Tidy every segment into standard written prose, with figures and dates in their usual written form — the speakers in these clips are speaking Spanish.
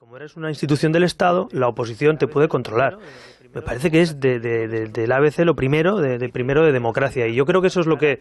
Como eres una institución del Estado, la oposición te puede controlar. Me parece que es del ABC lo primero, primero de democracia. Y yo creo que eso es lo que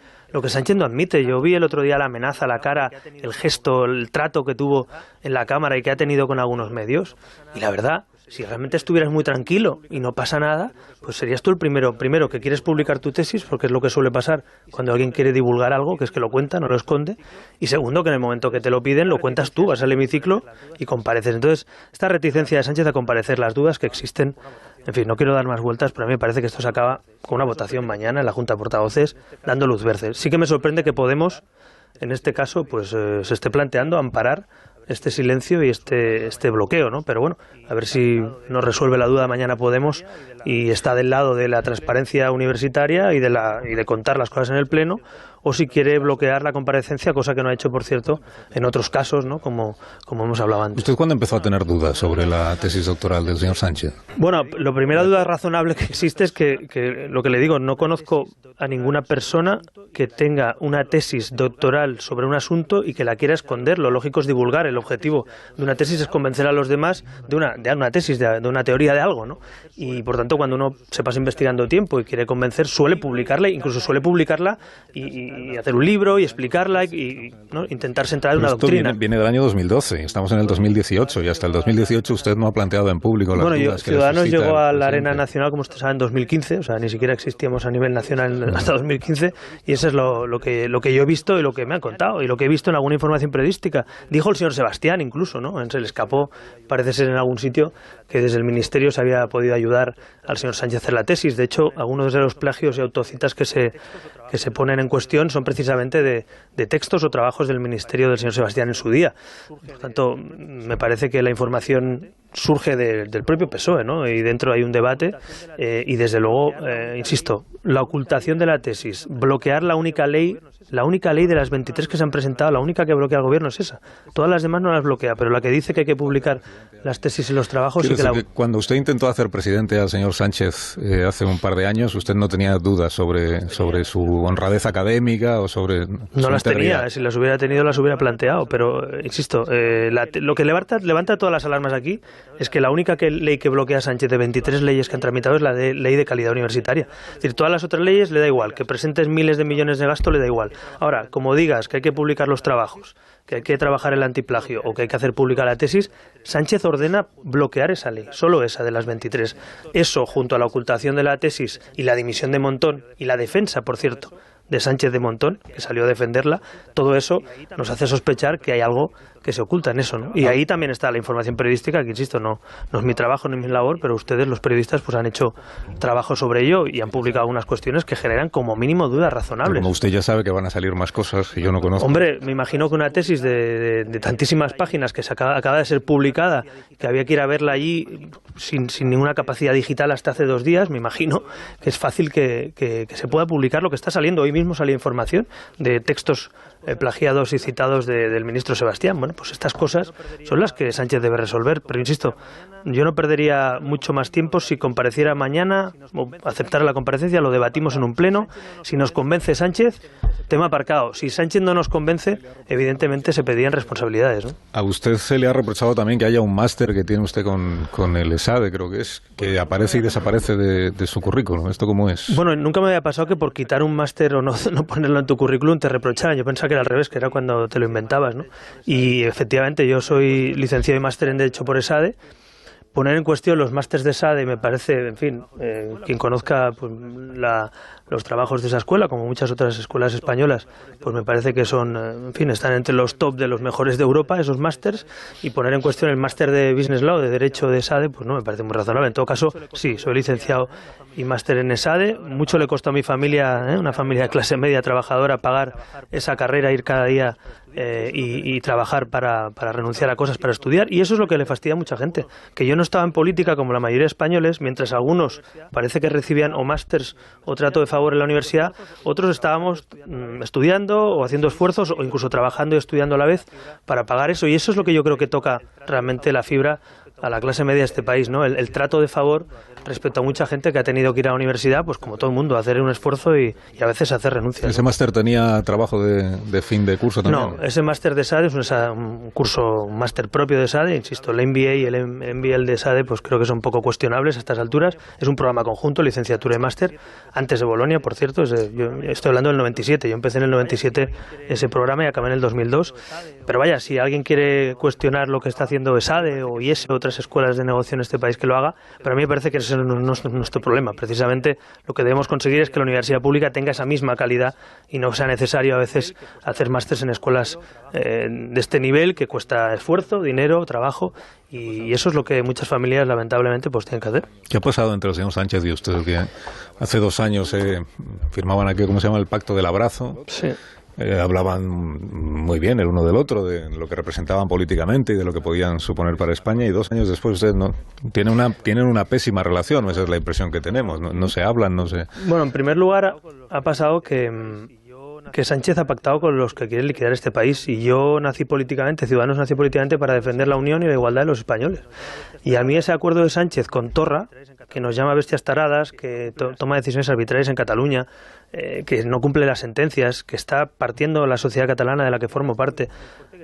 Sánchez no admite. Yo vi el otro día la amenaza, la cara, el gesto, el trato que tuvo en la Cámara y que ha tenido con algunos medios. Y la verdad, si realmente estuvieras muy tranquilo y no pasa nada, pues serías tú el primero que quieres publicar tu tesis, porque es lo que suele pasar cuando alguien quiere divulgar algo, que es que lo cuenta, no lo esconde. Y segundo, que en el momento que te lo piden, lo cuentas tú, vas al hemiciclo y compareces. Entonces, esta reticencia de Sánchez a comparecer, las dudas que existen, en fin, no quiero dar más vueltas, pero a mí me parece que esto se acaba con una votación mañana en la Junta de Portavoces, dando luz verde. Sí que me sorprende que Podemos, en este caso, pues se esté planteando amparar este silencio y este bloqueo, ¿no? Pero bueno, a ver si nos resuelve la duda mañana Podemos y está del lado de la transparencia universitaria y de contar las cosas en el Pleno, o si quiere bloquear la comparecencia, cosa que no ha hecho, por cierto, en otros casos, ¿no? Como hemos hablado antes. ¿Usted cuándo empezó a tener dudas sobre la tesis doctoral del señor Sánchez? Bueno, la primera duda razonable que existe es que lo que le digo, no conozco a ninguna persona que tenga una tesis doctoral sobre un asunto y que la quiera esconder. Lo lógico es divulgar. El objetivo de una tesis es convencer a los demás de una tesis, de una teoría de algo, ¿no? Y por tanto, cuando uno se pasa investigando tiempo y quiere convencer, suele publicarla, incluso suele publicarla y hacer un libro y explicarla y ¿no? Intentar centrar una doctrina. Viene del año 2012, estamos en el 2018 y hasta el 2018 usted no ha planteado en público las dudas que Ciudadanos llegó a la arena nacional, como usted sabe, en 2015, o sea, ni siquiera existíamos a nivel nacional hasta 2015, y eso es lo que yo he visto y lo que me han contado y lo que he visto en alguna información periodística. Dijo el señor Sebastián incluso, ¿no? Se le escapó, parece ser en algún sitio, que desde el Ministerio se había podido ayudar al señor Sánchez a hacer la tesis. De hecho, algunos de los plagios y autocitas que se ponen en cuestión son precisamente de textos o trabajos del Ministerio del señor Sebastián en su día. Por tanto, me parece que la información surge del propio PSOE, ¿no? Y dentro hay un debate y desde luego, insisto, la ocultación de la tesis, bloquear la única ley de las 23 que se han presentado, la única que bloquea al gobierno es esa. Todas las demás no las bloquea, pero la que dice que hay que publicar las tesis y los trabajos... Sí que cuando usted intentó hacer presidente al señor Sánchez hace un par de años, usted no tenía dudas sobre su honradez académica o sobre... No las tenía, si las hubiera tenido las hubiera planteado, pero insisto, lo que levanta todas las alarmas aquí es que la única ley que bloquea a Sánchez de 23 leyes que han tramitado es la ley de calidad universitaria. Es decir, todas las otras leyes le da igual, que presentes miles de millones de gasto le da igual. Ahora, como digas que hay que publicar los trabajos, que hay que trabajar el antiplagio o que hay que hacer pública la tesis, Sánchez ordena bloquear esa ley, solo esa de las 23. Eso, junto a la ocultación de la tesis y la dimisión de Montón y la defensa, por cierto, de Sánchez de Montón, que salió a defenderla, todo eso nos hace sospechar que hay algo que se oculta en eso, ¿no? Y ahí también está la información periodística, que insisto, no es mi trabajo ni mi labor, pero ustedes, los periodistas, pues han hecho trabajo sobre ello y han publicado algunas cuestiones que generan como mínimo dudas razonables. Pero como usted ya sabe que van a salir más cosas que yo no conozco. Hombre, me imagino que una tesis de tantísimas páginas que acaba de ser publicada, que había que ir a verla allí sin ninguna capacidad digital hasta hace 2 días, me imagino que es fácil que se pueda publicar lo que está saliendo. Hoy mismo salió información de textos plagiados y citados del ministro Sebastián. Bueno, pues estas cosas son las que Sánchez debe resolver, pero insisto, yo no perdería mucho más tiempo si compareciera mañana o aceptara la comparecencia, lo debatimos en un pleno. Si nos convence Sánchez, tema aparcado. Si Sánchez no nos convence, evidentemente se pedirían responsabilidades, ¿no? A usted se le ha reprochado también que haya un máster que tiene usted con el ESADE, creo que es, que aparece y desaparece de su currículum. ¿Esto cómo es? Bueno, nunca me había pasado que por quitar un máster o no ponerlo en tu currículum te reprocharan. Yo pensaba que era al revés, que era cuando te lo inventabas, ¿no? Y efectivamente yo soy licenciado y máster en Derecho por ESADE. Poner en cuestión los másteres de ESADE me parece, en fin, quien conozca pues, los trabajos de esa escuela, como muchas otras escuelas españolas, pues me parece que son, en fin, están entre los top de los mejores de Europa, esos másters, y poner en cuestión el máster de Business Law, de Derecho de ESADE, pues no me parece muy razonable. En todo caso, sí, soy licenciado y máster en ESADE. Mucho le costó a mi familia, una familia de clase media trabajadora, pagar esa carrera, ir cada día y trabajar para renunciar a cosas para estudiar, y eso es lo que le fastidia a mucha gente, que yo no estaba en política como la mayoría de españoles, mientras algunos parece que recibían o másters o trato de favor en la universidad, otros estábamos estudiando o haciendo esfuerzos o incluso trabajando y estudiando a la vez para pagar eso, y eso es lo que yo creo que toca realmente la fibra a la clase media de este país, ¿no? El trato de favor respecto a mucha gente que ha tenido que ir a la universidad, pues como todo el mundo, a hacer un esfuerzo y a veces hacer renuncias. ¿Ese máster tenía trabajo de fin de curso también? No, ese máster de SADE es un curso, un máster propio de SADE, insisto, el MBA y el MBL de SADE pues creo que son poco cuestionables a estas alturas. Es un programa conjunto, licenciatura y máster, antes de Bolonia, por cierto, yo estoy hablando del 97, yo empecé en el 97 ese programa y acabé en el 2002, pero vaya, si alguien quiere cuestionar lo que está haciendo ESADE o IES o otras escuelas de negocio en este país que lo haga, pero a mí me parece que ese no es nuestro problema. Precisamente lo que debemos conseguir es que la universidad pública tenga esa misma calidad y no sea necesario a veces hacer másteres en escuelas de este nivel que cuesta esfuerzo, dinero, trabajo, y eso es lo que muchas familias lamentablemente pues tienen que hacer. ¿Qué ha pasado entre el señor Sánchez y usted? Que hace 2 años firmaban aquí, ¿cómo se llama?, el pacto del abrazo. Sí. Hablaban muy bien el uno del otro, de lo que representaban políticamente y de lo que podían suponer para España, y 2 años después ustedes tienen una pésima relación, esa es la impresión que tenemos, no se hablan, no se... Bueno, en primer lugar ha pasado que Sánchez ha pactado con los que quieren liquidar este país, y yo nací políticamente, Ciudadanos nací políticamente para defender la unión y la igualdad de los españoles, y a mí ese acuerdo de Sánchez con Torra, que nos llama bestias taradas, que toma decisiones arbitrarias en Cataluña, que no cumple las sentencias, que está partiendo la sociedad catalana de la que formo parte,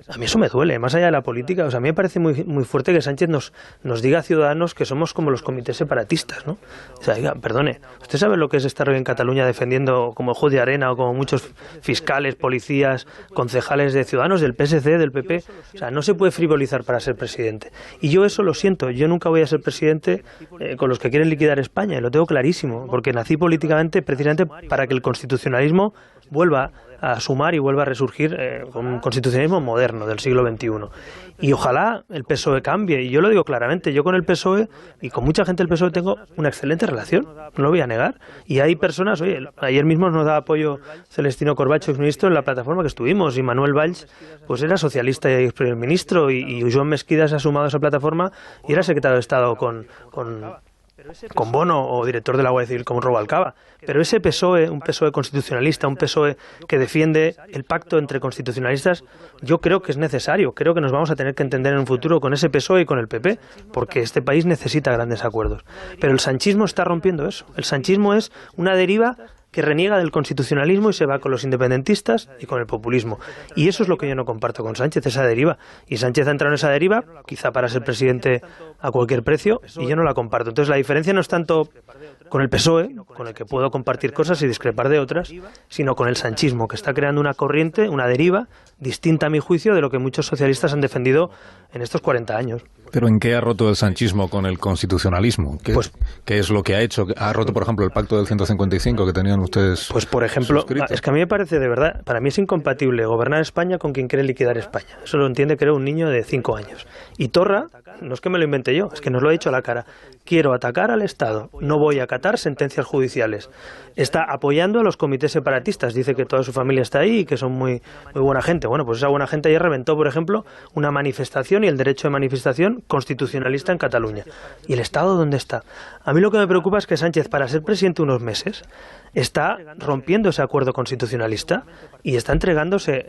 a mí eso me duele, más allá de la política. O sea, a mí me parece muy, muy fuerte que Sánchez nos diga a Ciudadanos que somos como los comités separatistas, ¿no? O sea, diga, perdone, ¿usted sabe lo que es estar hoy en Cataluña defendiendo como el juez de Arena o como muchos fiscales, policías, concejales de Ciudadanos, del PSC, del PP? O sea, no se puede frivolizar para ser presidente. Y yo eso lo siento, yo nunca voy a ser presidente con los que quieren liquidar España, y lo tengo clarísimo, porque nací políticamente precisamente para que el constitucionalismo vuelva a sumar y vuelva a resurgir con un constitucionalismo moderno del siglo XXI. Y ojalá el PSOE cambie, y yo lo digo claramente, yo con el PSOE y con mucha gente del PSOE tengo una excelente relación, no lo voy a negar, y hay personas, oye, ayer mismo nos da apoyo Celestino Corbacho, exministro, en la plataforma que estuvimos, y Manuel Valls pues era socialista y primer ministro, y Joan Mesquida se ha sumado a esa plataforma y era secretario de Estado con Bono, o director de la Guardia Civil como Rubalcaba. Pero ese PSOE, un PSOE constitucionalista, un PSOE que defiende el pacto entre constitucionalistas, yo creo que es necesario, creo que nos vamos a tener que entender en un futuro con ese PSOE y con el PP, porque este país necesita grandes acuerdos. Pero el sanchismo está rompiendo eso. El sanchismo es una deriva que reniega del constitucionalismo y se va con los independentistas y con el populismo. Y eso es lo que yo no comparto con Sánchez, esa deriva. Y Sánchez ha entrado en esa deriva, quizá para ser presidente a cualquier precio, y yo no la comparto. Entonces la diferencia no es tanto con el PSOE, con el que puedo compartir cosas y discrepar de otras, sino con el sanchismo, que está creando una corriente, una deriva, distinta a mi juicio de lo que muchos socialistas han defendido en estos 40 años. ¿Pero en qué ha roto el sanchismo con el constitucionalismo? ¿Qué es lo que ha hecho? ¿Ha roto, por ejemplo, el pacto del 155 que tenían ustedes? Pues, por ejemplo, suscrito? Es que a mí me parece, de verdad, para mí es incompatible gobernar España con quien quiere liquidar España. Eso lo entiende, creo, un niño de 5 años. Y Torra, no es que me lo inventé yo, es que nos lo ha dicho a la cara. Quiero atacar al Estado, no voy a acatar sentencias judiciales. Está apoyando a los comités separatistas, dice que toda su familia está ahí y que son muy, muy buena gente. Bueno, pues esa buena gente ayer reventó, por ejemplo, una manifestación y el derecho de manifestación constitucionalista en Cataluña. ¿Y el Estado dónde está? A mí lo que me preocupa es que Sánchez, para ser presidente unos meses, está rompiendo ese acuerdo constitucionalista y está entregándose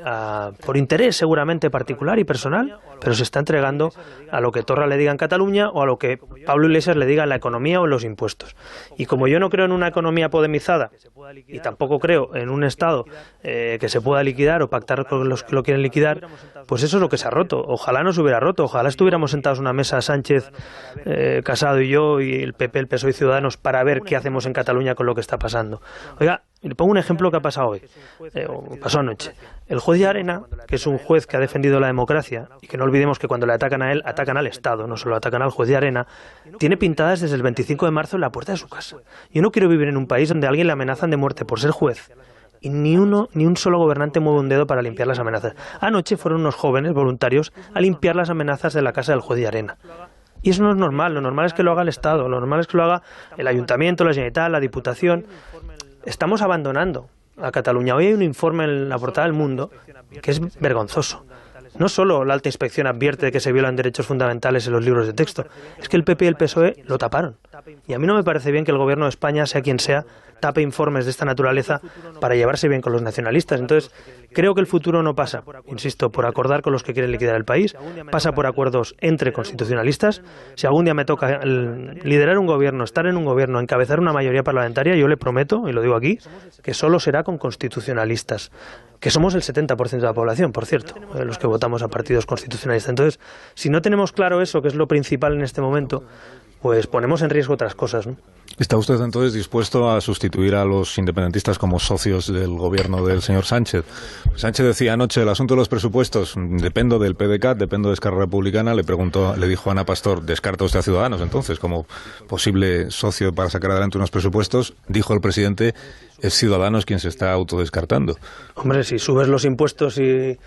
por interés seguramente particular y personal, pero se está entregando a lo que Torra le diga en Cataluña o a lo que Pablo Iglesias le diga en la economía o en los impuestos. Y como yo no creo en una economía podemizada y tampoco creo en un Estado que se pueda liquidar o pactar con los que lo quieren liquidar, pues eso es lo que se ha roto. Ojalá no se hubiera roto, ojalá estuviéramos sentados en una mesa Sánchez, Casado y yo, y el PP, el PSOE y Ciudadanos, para ver qué hacemos en Cataluña con lo que está pasando. Oiga, le pongo un ejemplo que ha pasado hoy, o pasó anoche. El juez de Arena, que es un juez que ha defendido la democracia, y que no olvidemos que cuando le atacan a él, atacan al Estado, no solo atacan al juez de Arena, tiene pintadas desde el 25 de marzo en la puerta de su casa. Yo no quiero vivir en un país donde a alguien le amenazan de muerte por ser juez, y ni un solo gobernante mueve un dedo para limpiar las amenazas. Anoche fueron unos jóvenes voluntarios a limpiar las amenazas de la casa del juez de Arena. Y eso no es normal, lo normal es que lo haga el Estado, lo normal es que lo haga el Ayuntamiento, la Generalitat, la Diputación. Estamos abandonando a Cataluña. Hoy hay un informe en la portada del Mundo que es vergonzoso. no solo la alta inspección advierte de que se violan derechos fundamentales en los libros de texto, es que el PP y el PSOE lo taparon. Y a mí no me parece bien que el gobierno de España, sea quien sea, tape informes de esta naturaleza para llevarse bien con los nacionalistas. Entonces, creo que el futuro no pasa, insisto, por acordar con los que quieren liquidar el país, pasa por acuerdos entre constitucionalistas. Si algún día me toca liderar un gobierno, estar en un gobierno, encabezar una mayoría parlamentaria, yo le prometo, y lo digo aquí, que solo será con constitucionalistas, que somos el 70% de la población, por cierto, los que votamos a partidos constitucionalistas. Entonces, si no tenemos claro eso, que es lo principal en este momento, pues ponemos en riesgo otras cosas, ¿no? ¿Está usted entonces dispuesto a sustituir a los independentistas como socios del gobierno del señor Sánchez? Sánchez decía anoche, el asunto de los presupuestos, dependo del PDeCAT, dependo de Esquerra Republicana. Le dijo a Ana Pastor, ¿descarta usted a Ciudadanos entonces como posible socio para sacar adelante unos presupuestos? Dijo el presidente, es Ciudadanos quien se está autodescartando. Hombre, si subes los impuestos y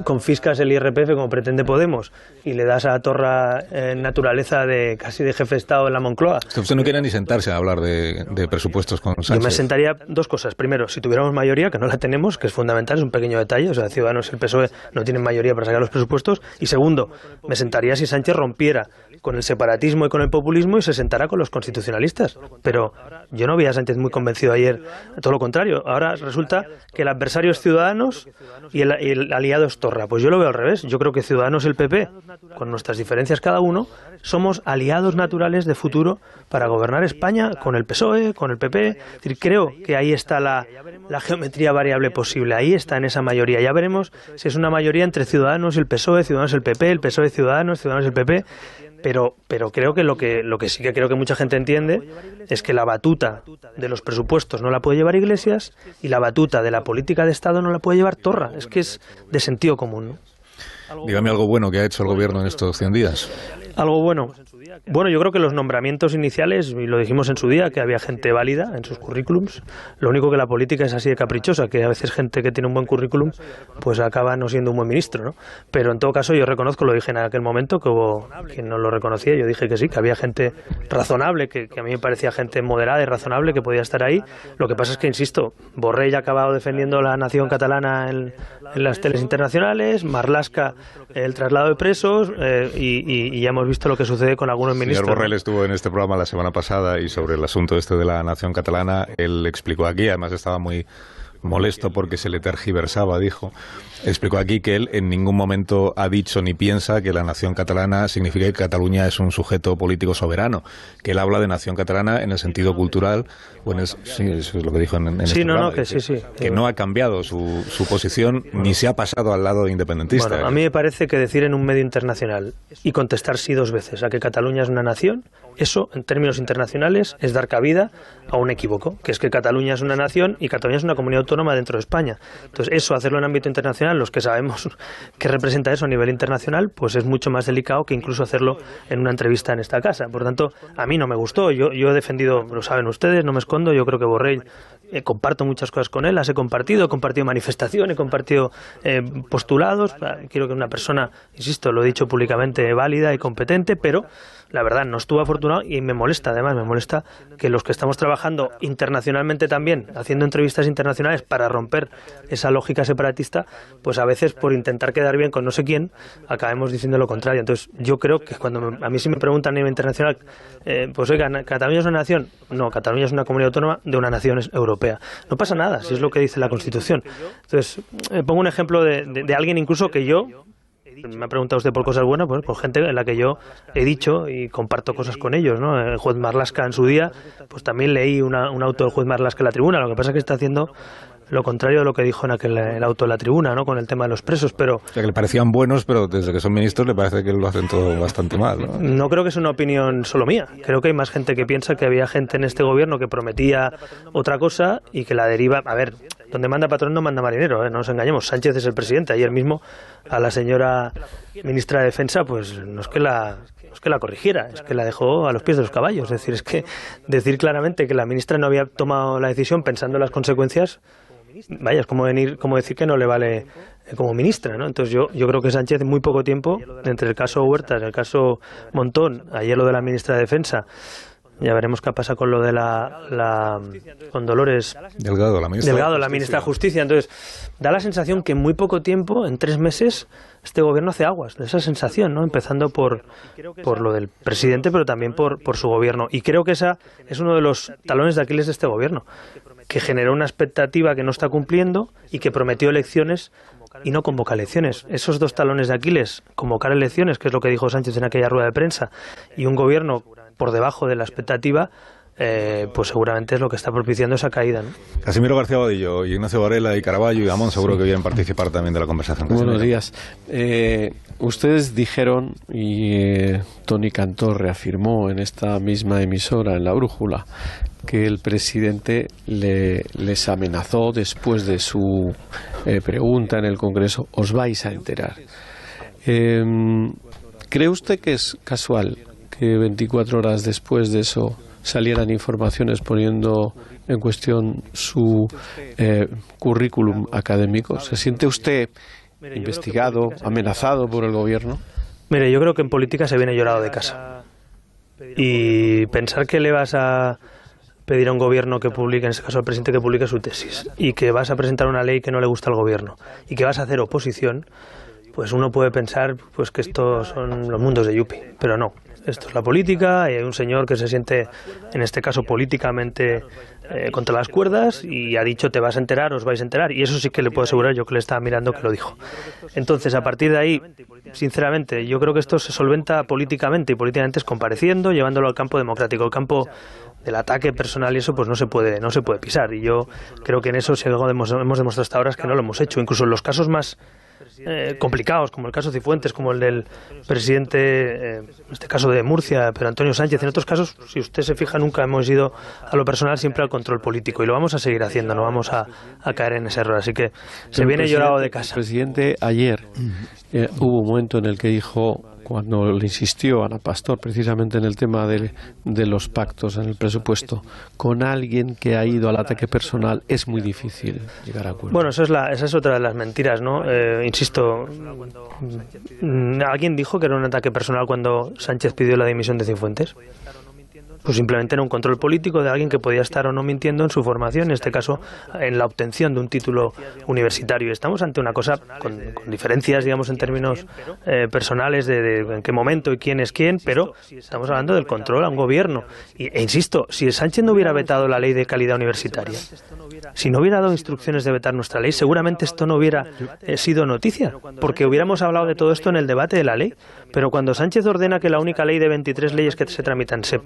confiscas el IRPF como pretende Podemos y le das a Torra naturaleza de casi de jefe de Estado en la Moncloa. Usted no quiere ni sentarse a hablar de presupuestos con Sánchez. Yo me sentaría dos cosas. Primero, si tuviéramos mayoría, que no la tenemos, que es fundamental, es un pequeño detalle, o sea, Ciudadanos y el PSOE no tienen mayoría para sacar los presupuestos. Y segundo, me sentaría si Sánchez rompiera con el separatismo y con el populismo y se sentara con los constitucionalistas. Pero yo no vi a Sánchez muy convencido ayer, todo lo contrario. Ahora resulta que el adversario es Ciudadanos y el aliado es Torra. Pues yo lo veo al revés. Yo creo que Ciudadanos y el PP, con nuestras diferencias cada uno, somos aliados naturales de futuro para gobernar España con el PSOE, con el PP. Es decir, creo que ahí está la geometría variable posible. Ahí está en esa mayoría. Ya veremos si es una mayoría entre Ciudadanos y el PSOE, Ciudadanos y el PP, el PSOE, Ciudadanos y el PP. Pero creo que lo que sí que creo que mucha gente entiende es que la batuta de los presupuestos no la puede llevar Iglesias y la batuta de la política de Estado no la puede llevar Torra. Es que es de sentido común, ¿no? Dígame algo bueno que ha hecho el gobierno en estos 100 días. Algo bueno. Bueno, yo creo que los nombramientos iniciales, y lo dijimos en su día, que había gente válida en sus currículums. Lo único que la política es así de caprichosa, que a veces gente que tiene un buen currículum, pues acaba no siendo un buen ministro, ¿no? Pero en todo caso yo reconozco, lo dije en aquel momento, que hubo quien no lo reconocía, yo dije que sí, que había gente razonable, que a mí me parecía gente moderada y razonable que podía estar ahí. Lo que pasa es que, insisto, Borrell ha acabado defendiendo la nación catalana en las teles internacionales, Marlaska el traslado de presos, y ya hemos visto lo que sucede con algunos ministros. El señor Borrell estuvo en este programa la semana pasada y sobre el asunto de la nación catalana, él explicó aquí, además estaba muy molesto porque se le tergiversaba, dijo. Explicó aquí que él en ningún momento ha dicho ni piensa que la nación catalana significa que Cataluña es un sujeto político soberano, que él habla de nación catalana en el sentido cultural, sí, eso es lo que dijo en este programa, que no ha cambiado su posición ni se ha pasado al lado independentista. Bueno, a mí me parece que decir en un medio internacional y contestar sí dos veces a que Cataluña es una nación, eso en términos internacionales es dar cabida a un equívoco, que es que Cataluña es una nación y Cataluña es una comunidad autónoma dentro de España. Entonces eso, hacerlo en ámbito internacional, los que sabemos que representa eso a nivel internacional, pues es mucho más delicado que incluso hacerlo en una entrevista en esta casa. Por tanto, a mí no me gustó. Yo he defendido, lo saben ustedes, no me escondo, yo creo que Borrell, comparto muchas cosas con él, las he compartido manifestaciones, he compartido postulados. Quiero que una persona, insisto, lo he dicho públicamente, válida y competente, pero la verdad no estuvo afortunado y me molesta que los que estamos trabajando internacionalmente también, haciendo entrevistas internacionales para romper esa lógica separatista, pues a veces por intentar quedar bien con no sé quién, acabemos diciendo lo contrario. Entonces yo creo que cuando a mí sí me preguntan a nivel internacional, pues oiga, ¿Cataluña es una nación? No, Cataluña es una comunidad autónoma de una nación europea. No pasa nada, si es lo que dice la Constitución. Entonces, pongo un ejemplo de alguien incluso que yo, me ha preguntado usted por cosas buenas, pues por gente en la que yo he dicho y comparto cosas con ellos, ¿no? El juez Marlaska en su día, pues también leí un auto del juez Marlaska en la tribuna. Lo que pasa es que está haciendo lo contrario de lo que dijo en el auto de la tribuna, ¿no? Con el tema de los presos, pero... O sea, que le parecían buenos, pero desde que son ministros le parece que lo hacen todo bastante mal, ¿no? No creo que sea una opinión solo mía. Creo que hay más gente que piensa que había gente en este gobierno que prometía otra cosa y que la deriva... A ver, donde manda patrón no manda marinero, ¿eh? No nos engañemos. Sánchez es el presidente. Ayer mismo a la señora ministra de Defensa, pues no es que la corrigiera, es que la dejó a los pies de los caballos. Es decir, es que decir claramente que la ministra no había tomado la decisión pensando en las consecuencias, vaya, es como decir que no le vale como ministra, ¿no? Entonces yo creo que Sánchez en muy poco tiempo, entre el caso Huertas, el caso Montón, ayer lo de la ministra de Defensa, Ya veremos qué pasa con lo de con Dolores Delgado, la ministra de Justicia. Entonces, da la sensación que en muy poco tiempo, en 3 meses, este gobierno hace aguas. De esa sensación, ¿no? Empezando por lo del presidente, pero también por su gobierno. Y creo que esa es uno de los talones de Aquiles de este gobierno, que generó una expectativa que no está cumpliendo y que prometió elecciones y no convoca elecciones. Esos 2 talones de Aquiles, convocar elecciones, que es lo que dijo Sánchez en aquella rueda de prensa, y un gobierno por debajo de la expectativa, pues seguramente es lo que está propiciando esa caída, ¿no? Casimiro García Bodillo, y Ignacio Varela y Caraballo y Gamón seguro que vienen a participar también de la conversación. Buenos días. Ustedes dijeron, y Toni Cantó reafirmó en esta misma emisora, en La Brújula, que el presidente les amenazó después de su pregunta en el Congreso: os vais a enterar. ¿Cree usted que es casual que 24 horas después de eso salieran informaciones poniendo en cuestión su currículum académico? ¿Se siente usted investigado, amenazado por el gobierno? Mire, yo creo que en política se viene llorado de casa. Y pensar que le vas a pedir a un gobierno que publique, en este caso al presidente, que publique su tesis, y que vas a presentar una ley que no le gusta al gobierno, y que vas a hacer oposición, pues uno puede pensar pues que estos son los mundos de Yupi, pero no. Esto es la política, y hay un señor que se siente, en este caso políticamente, contra las cuerdas, y ha dicho: te vas a enterar, os vais a enterar. Y eso sí que le puedo asegurar, yo que le estaba mirando, que lo dijo. Entonces, a partir de ahí, sinceramente, yo creo que esto se solventa políticamente, y políticamente es compareciendo, llevándolo al campo democrático. El campo del ataque personal y eso pues no se puede pisar. Y yo creo que en eso, si algo hemos demostrado hasta ahora, es que no lo hemos hecho. Incluso en los casos más complicados, como el caso Cifuentes, como el del presidente, en este caso de Murcia, pero Antonio Sánchez. En otros casos, si usted se fija, nunca hemos ido a lo personal, siempre al control político, y lo vamos a seguir haciendo, no vamos a caer en ese error. Así que se viene llorado de casa. El presidente ayer hubo un momento en el que dijo, cuando le insistió Ana Pastor precisamente en el tema de los pactos en el presupuesto, con alguien que ha ido al ataque personal es muy difícil llegar a acuerdo. Bueno, esa es otra de las mentiras, ¿no? Insisto, ¿alguien dijo que era un ataque personal cuando Sánchez pidió la dimisión de Cifuentes? Pues simplemente era un control político de alguien que podía estar o no mintiendo en su formación, en este caso en la obtención de un título universitario. Estamos ante una cosa con diferencias, digamos, en términos personales de en qué momento y quién es quién, pero estamos hablando del control a un gobierno. E insisto, si Sánchez no hubiera vetado la ley de calidad universitaria, si no hubiera dado instrucciones de vetar nuestra ley, seguramente esto no hubiera sido noticia, porque hubiéramos hablado de todo esto en el debate de la ley. Pero cuando Sánchez ordena que la única ley de 23 leyes que se tramitan se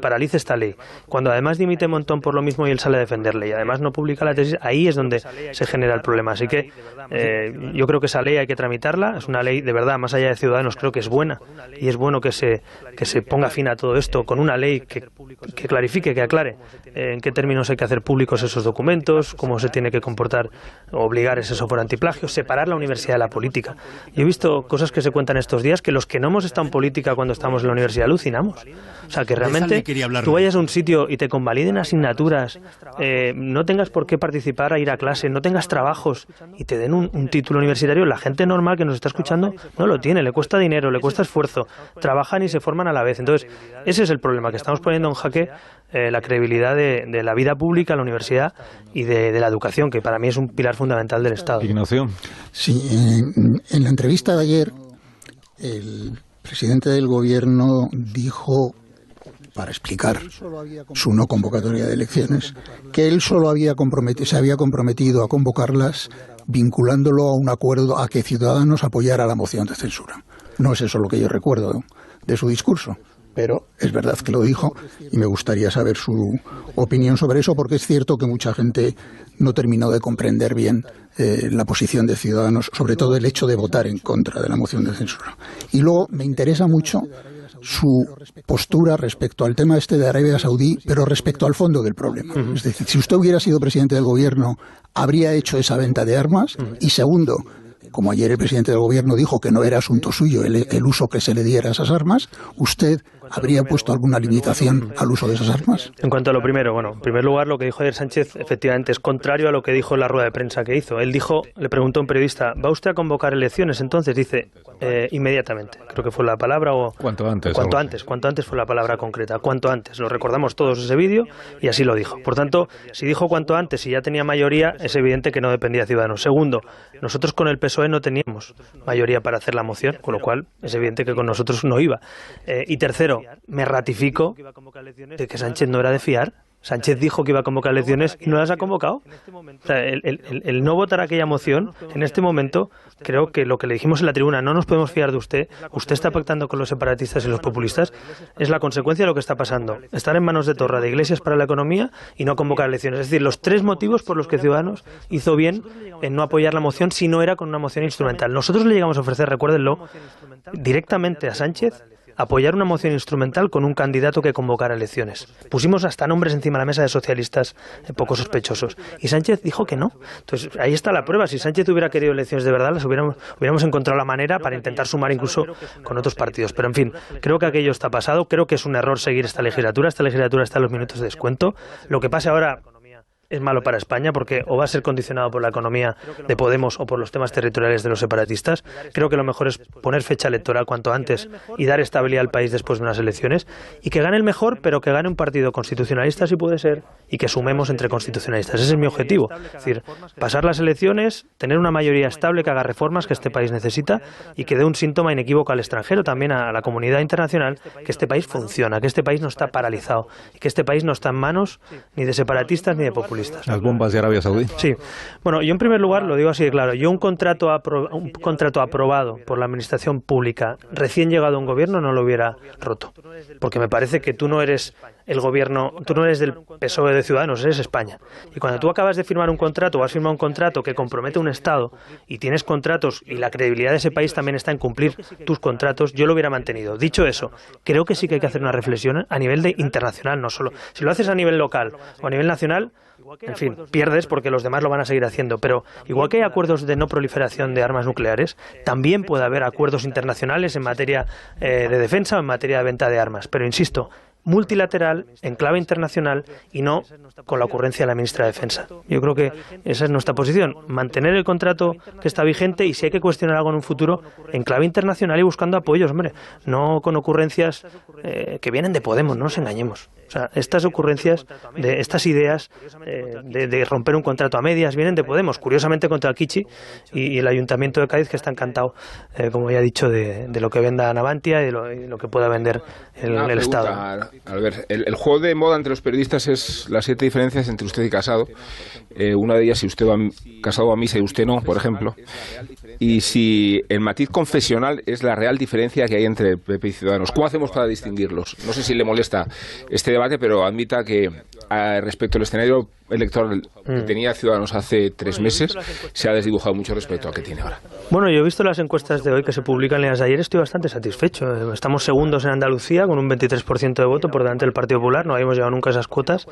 paralice esta ley, cuando además dimite Montón por lo mismo y él sale a defenderle y además no publica la tesis, ahí es donde se genera el problema. Así que yo creo que esa ley hay que tramitarla. Es una ley de verdad, más allá de Ciudadanos, creo que es buena, y es bueno que se ponga fin a todo esto con una ley que clarifique, que aclare en qué términos hay que hacer públicos esos documentos, cómo se tiene que comportar, obligar ese software antiplagio, separar la universidad de la política. Yo he visto cosas que se cuentan estos días que los que no hemos estado en política cuando estamos en la universidad alucinamos. O sea, que realmente tú vayas a un sitio y te convaliden asignaturas, no tengas por qué participar a ir a clase, no tengas trabajos y te den un título universitario. La gente normal que nos está escuchando no lo tiene, le cuesta dinero, le cuesta esfuerzo, trabajan y se forman a la vez. Entonces, ese es el problema, que estamos poniendo en jaque la credibilidad de la vida pública, la universidad y de la educación, que para mí es un pilar fundamental del Estado. Ignacio. Sí, en la entrevista de ayer, el presidente del gobierno dijo, para explicar su no convocatoria de elecciones, que él solo se había comprometido a convocarlas vinculándolo a un acuerdo a que Ciudadanos apoyara la moción de censura. No es eso lo que yo recuerdo de su discurso, pero es verdad que lo dijo y me gustaría saber su opinión sobre eso, porque es cierto que mucha gente no terminó de comprender bien la posición de Ciudadanos, sobre todo el hecho de votar en contra de la moción de censura. Y luego me interesa mucho su postura respecto al tema de Arabia Saudí, pero respecto al fondo del problema. Es decir, si usted hubiera sido presidente del gobierno, ¿habría hecho esa venta de armas? Y segundo, como ayer el presidente del gobierno dijo que no era asunto suyo el uso que se le diera a esas armas, ¿usted habría puesto alguna limitación al uso de esas armas? En cuanto a lo primero, bueno, en primer lugar, lo que dijo ayer Sánchez efectivamente es contrario a lo que dijo en la rueda de prensa que hizo. Él dijo, le preguntó a un periodista, ¿va usted a convocar elecciones? Entonces dice, inmediatamente. Creo que fue la palabra o... Cuanto antes. Cuanto antes fue la palabra concreta. Cuanto antes. Lo recordamos todos ese vídeo y así lo dijo. Por tanto, si dijo cuanto antes y ya tenía mayoría, es evidente que no dependía de Ciudadanos. Segundo, nosotros con el PSOE no teníamos mayoría para hacer la moción, con lo cual es evidente que con nosotros no iba. Y tercero, me ratifico de que Sánchez no era de fiar. Sánchez dijo que iba a convocar elecciones y no las ha convocado. O sea, el no votar aquella moción, en este momento, creo que lo que le dijimos en la tribuna, no nos podemos fiar de usted está pactando con los separatistas y los populistas, es la consecuencia de lo que está pasando. Estar en manos de Torra, de Iglesias para la economía y no convocar elecciones. Es decir, los tres motivos por los que Ciudadanos hizo bien en no apoyar la moción si no era con una moción instrumental. Nosotros le llegamos a ofrecer, recuérdenlo, directamente a Sánchez, apoyar una moción instrumental con un candidato que convocara elecciones. Pusimos hasta nombres encima de la mesa de socialistas poco sospechosos. Y Sánchez dijo que no. Entonces, ahí está la prueba. Si Sánchez hubiera querido elecciones de verdad, las hubiéramos encontrado la manera para intentar sumar incluso con otros partidos. Pero, en fin, creo que aquello está pasado. Creo que es un error seguir esta legislatura. Esta legislatura está en los minutos de descuento. Lo que pase ahora es malo para España porque o va a ser condicionado por la economía de Podemos o por los temas territoriales de los separatistas. Creo que lo mejor es poner fecha electoral cuanto antes y dar estabilidad al país después de unas elecciones y que gane el mejor, pero que gane un partido constitucionalista si puede ser y que sumemos entre constitucionalistas. Ese es mi objetivo. Es decir, pasar las elecciones, tener una mayoría estable que haga reformas que este país necesita y que dé un síntoma inequívoco al extranjero, también a la comunidad internacional, que este país funciona, que este país no está paralizado y que este país no está en manos ni de separatistas ni de populistas. Las bombas de Arabia Saudí. Sí. Bueno, yo en primer lugar lo digo así de claro. Yo un contrato aprobado por la administración pública recién llegado a un gobierno no lo hubiera roto. Porque me parece que tú no eres el gobierno, tú no eres del PSOE de Ciudadanos, eres España. Y cuando tú acabas de firmar un contrato o has firmado un contrato que compromete un Estado y tienes contratos y la credibilidad de ese país también está en cumplir tus contratos, yo lo hubiera mantenido. Dicho eso, creo que sí que hay que hacer una reflexión a nivel internacional, no solo. Si lo haces a nivel local o a nivel nacional, en fin, pierdes porque los demás lo van a seguir haciendo, pero igual que hay acuerdos de no proliferación de armas nucleares, también puede haber acuerdos internacionales en materia de defensa o en materia de venta de armas. Pero insisto, multilateral, en clave internacional y no con la ocurrencia de la ministra de Defensa. Yo creo que esa es nuestra posición, mantener el contrato que está vigente y si hay que cuestionar algo en un futuro, en clave internacional y buscando apoyos, hombre, no con ocurrencias que vienen de Podemos, no nos engañemos. O sea, estas ocurrencias, estas ideas de romper un contrato a medias vienen de Podemos, curiosamente contra el Kichi y el Ayuntamiento de Cádiz, que está encantado, como ya he dicho, de lo que venda Navantia y de lo que pueda vender el Estado. A ver, el juego de moda entre los periodistas es las 7 diferencias entre usted y Casado. Una de ellas, si usted va Casado a misa y usted no, por ejemplo. Y si el matiz confesional es la real diferencia que hay entre PP y Ciudadanos. ¿Cómo hacemos para distinguirlos? No sé si le molesta este debate, pero admita que respecto al escenario electoral que tenía Ciudadanos hace 3 meses, se ha desdibujado mucho respecto a que tiene ahora. Bueno, yo he visto las encuestas de hoy que se publican en las de ayer, estoy bastante satisfecho. Estamos segundos en Andalucía con un 23% de voto por delante del Partido Popular, no habíamos llegado nunca a esas cuotas,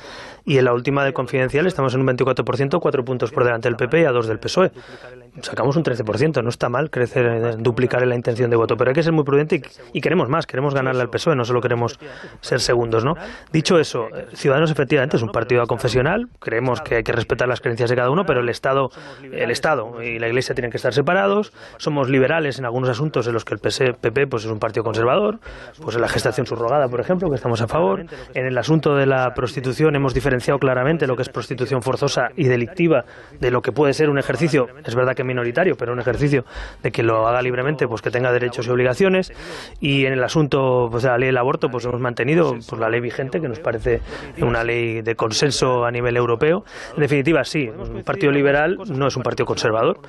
y en la última de Confidencial estamos en un 24%, 4 puntos por delante del PP y a 2 del PSOE. Sacamos un 13%, no está mal crecer, duplicar en la intención de voto, pero hay que ser muy prudente y queremos más, queremos ganarle al PSOE, no solo queremos ser segundos, ¿no? Dicho eso, Ciudadanos efectivamente es un partido aconfesional, creemos que hay que respetar las creencias de cada uno, pero el Estado y la Iglesia tienen que estar separados, somos liberales en algunos asuntos en los que el PP pues es un partido conservador, pues en la gestación subrogada, por ejemplo, que estamos a favor, en el asunto de la prostitución hemos diferenciado claramente lo que es prostitución forzosa y delictiva de lo que puede ser un ejercicio, es verdad que minoritario, pero un ejercicio de que lo haga libremente, pues que tenga derechos y obligaciones, y en el asunto pues de la ley del aborto, pues hemos mantenido pues la ley vigente, que nos parece una ley de consenso a nivel europeo. En definitiva, sí, un partido liberal no es un partido conservador.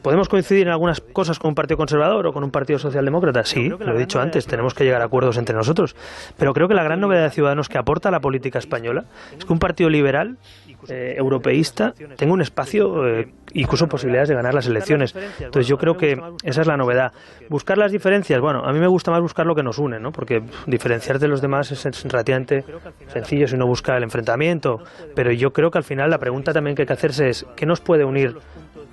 ¿Podemos coincidir en algunas cosas con un partido conservador o con un partido socialdemócrata? Sí, lo he dicho antes, tenemos que llegar a acuerdos entre nosotros, pero creo que la gran novedad de Ciudadanos que aporta a la política española es que un partido liberal europeísta tenga un espacio, incluso posibilidades de ganar las elecciones. Entonces yo creo que esa es la novedad. Buscar las diferencias, bueno, a mí me gusta más buscar lo que nos une, ¿no? Porque diferenciar de los demás es relativamente sencillo si uno busca el enfrentamiento, pero yo creo que al final la pregunta también que hay que hacerse es ¿qué nos puede unir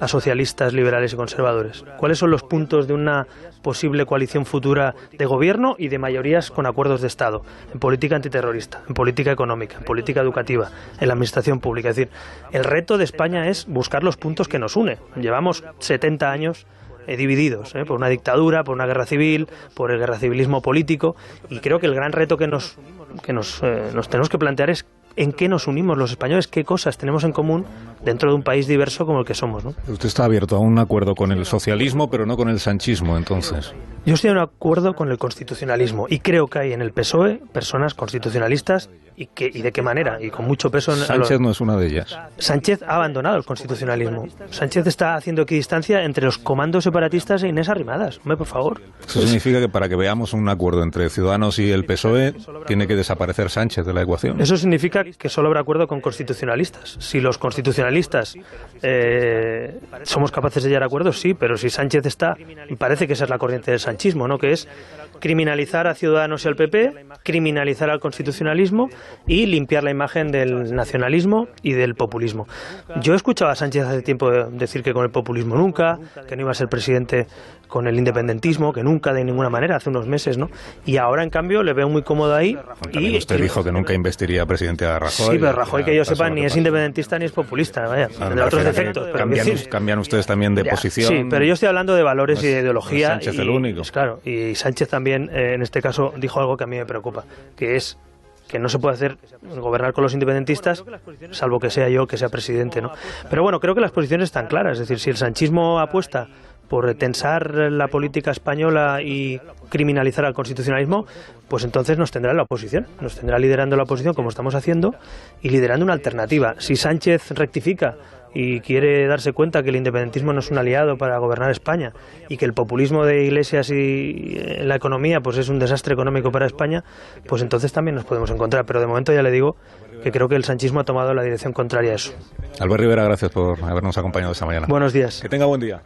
a socialistas, liberales y conservadores? ¿Cuáles son los puntos de una posible coalición futura de gobierno y de mayorías con acuerdos de Estado? En política antiterrorista, en política económica, en política educativa, en la administración pública. Es decir, el reto de España es buscar los puntos que nos une. Llevamos 70 años divididos, por una dictadura, por una guerra civil, por el guerra civilismo político, y creo que el gran reto que nos tenemos que plantear es en qué nos unimos los españoles, qué cosas tenemos en común dentro de un país diverso como el que somos, ¿no? Usted está abierto a un acuerdo con el socialismo, pero no con el sanchismo, entonces. Yo estoy de acuerdo con el constitucionalismo y creo que hay en el PSOE personas constitucionalistas y de qué manera, y con mucho peso. Sánchez no es una de ellas. Sánchez ha abandonado el constitucionalismo. Sánchez está haciendo equidistancia entre los comandos separatistas e Inés Arrimadas. Hombre, por favor. Eso significa que para que veamos un acuerdo entre Ciudadanos y el PSOE tiene que desaparecer Sánchez de la ecuación. Eso significa que solo habrá acuerdo con constitucionalistas. Si los constitucionalistas somos capaces de llegar a acuerdos, sí, pero si Sánchez está, parece que esa es la corriente del sanchismo, ¿no? Que es criminalizar a Ciudadanos y al PP, criminalizar al constitucionalismo y limpiar la imagen del nacionalismo y del populismo. Yo he escuchado a Sánchez hace tiempo decir que con el populismo nunca, que no iba a ser presidente con el independentismo, que nunca de ninguna manera, hace unos meses, ¿no? Y ahora, en cambio, le veo muy cómodo ahí. También usted dijo que nunca investiría presidente a Rajoy. Sí, pero Rajoy, que yo sepa, ni es independentista ni es populista, vaya, de otros defectos. Cambian ustedes también de posición. Sí, pero yo estoy hablando de valores y de ideología. Sánchez el único. Pues claro, y Sánchez también, en este caso, dijo algo que a mí me preocupa, que es que no se puede hacer gobernar con los independentistas, salvo que sea yo que sea presidente, ¿no? Pero bueno, creo que las posiciones están claras. Es decir, si el sanchismo apuesta por tensar la política española y criminalizar al constitucionalismo, pues entonces nos tendrá en la oposición, nos tendrá liderando la oposición como estamos haciendo y liderando una alternativa. Si Sánchez rectifica y quiere darse cuenta que el independentismo no es un aliado para gobernar España y que el populismo de Iglesias y la economía pues es un desastre económico para España, pues entonces también nos podemos encontrar. Pero de momento ya le digo que creo que el sanchismo ha tomado la dirección contraria a eso. Albert Rivera, gracias por habernos acompañado esta mañana. Buenos días. Que tenga buen día.